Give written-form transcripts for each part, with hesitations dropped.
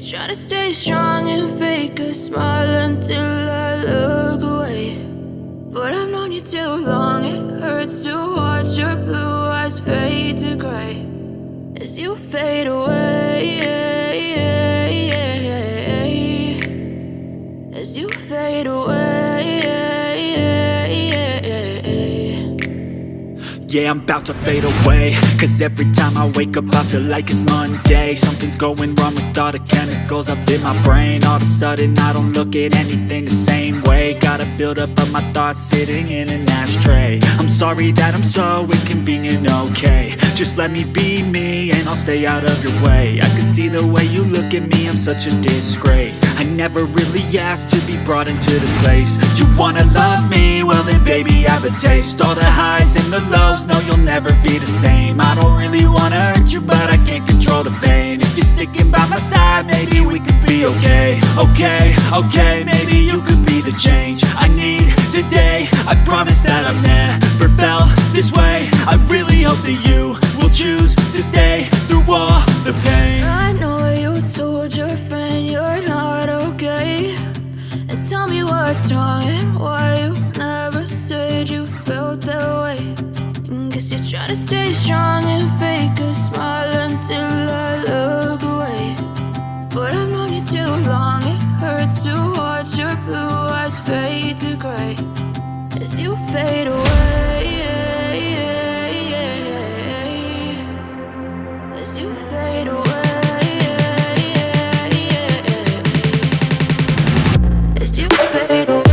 try to stay strong and fake a smile until I look away. But I've known you too long, it hurts to watch your blue eyes fade to gray as you fade away, as you fade away. Yeah, I'm about to fade away, cause every time I wake up I feel like it's Monday. Something's going wrong with all the chemicals up in my brain. All of a sudden I don't look at anything the same way. Got a build up of my thoughts sitting in an ashtray. I'm sorry that I'm so inconvenient, okay. Just let me be me and I'll stay out of your way. I can see the way you look at me, I'm such a disgrace. I never really asked to be brought into this place. You wanna love me? Well then baby I have a taste. All the highs and the lows, no you'll never be the same. I don't really wanna hurt you but I can't control the pain. If you're sticking by my side maybe we could be okay. Okay, maybe you could be the change I need today. I promise that I've never felt this way. I really hope that you will choose to stay through all the pain. I know you told your friend you're not okay, and tell me what's wrong and why you never said you felt that way. And guess you try to stay strong and fake a smile until I look away. But I've known you too long, it hurts to watch your blue eyes fade to gray as you fade away, as you fade away, as you fade away.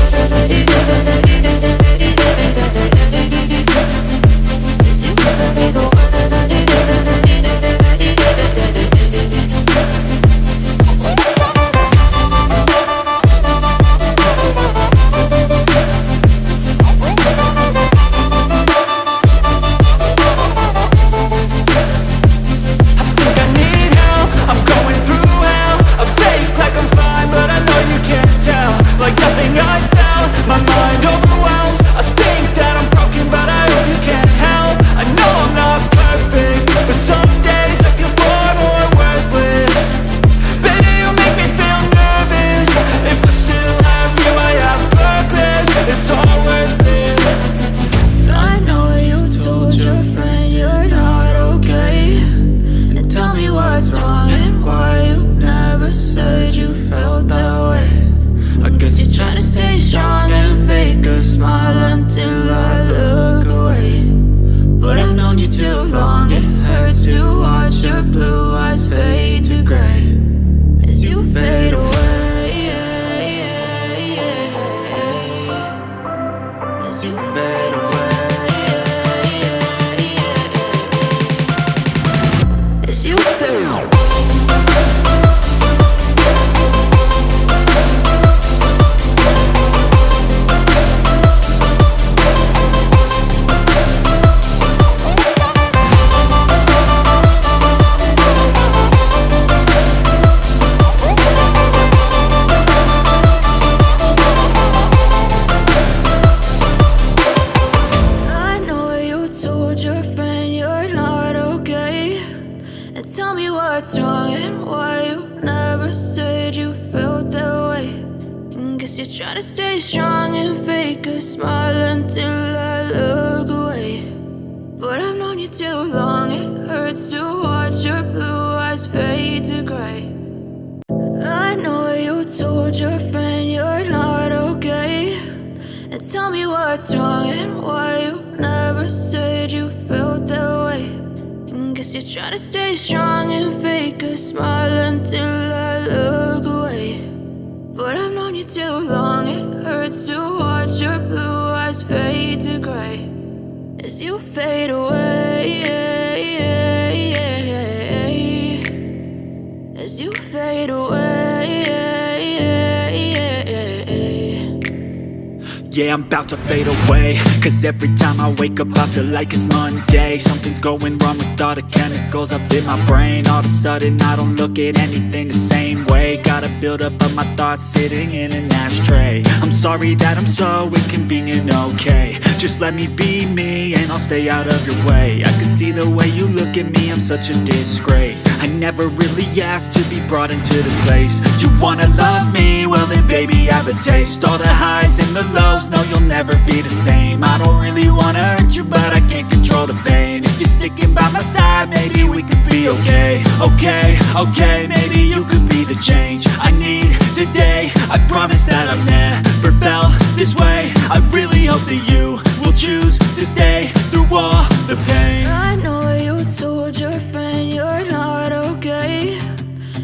Yeah, I'm about to fade away, cause every time I wake up I feel like it's Monday. Something's going wrong with all the chemicals up in my brain. All of a sudden I don't look at anything the same way. Got a buildup of my thoughts sitting in an ashtray. I'm sorry that I'm so inconvenient, okay. Just let me be me and I'll stay out of your way. I can see the way you look at me, I'm such a disgrace. I never really asked to be brought into this place. You wanna love me? Well then baby, have a taste. All the highs and the lows, no, you'll never be the same. I don't really wanna hurt you, but I can't control the pain. If you're sticking by my side, maybe we could be okay. Okay, maybe you could be the change I need today. I promise that I've never felt this way. I really hope that you will choose to stay through all the pain. I know you told your friend you're not okay,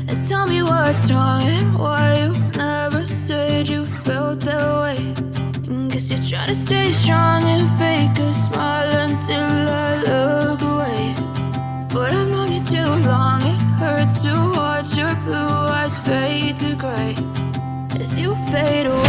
and tell me what's wrong and why you never said you felt that way. Guess you're trying to stay strong and fake a smile until I look away. But I've known you too long, it hurts to watch your blue eyes fade to gray as you fade away.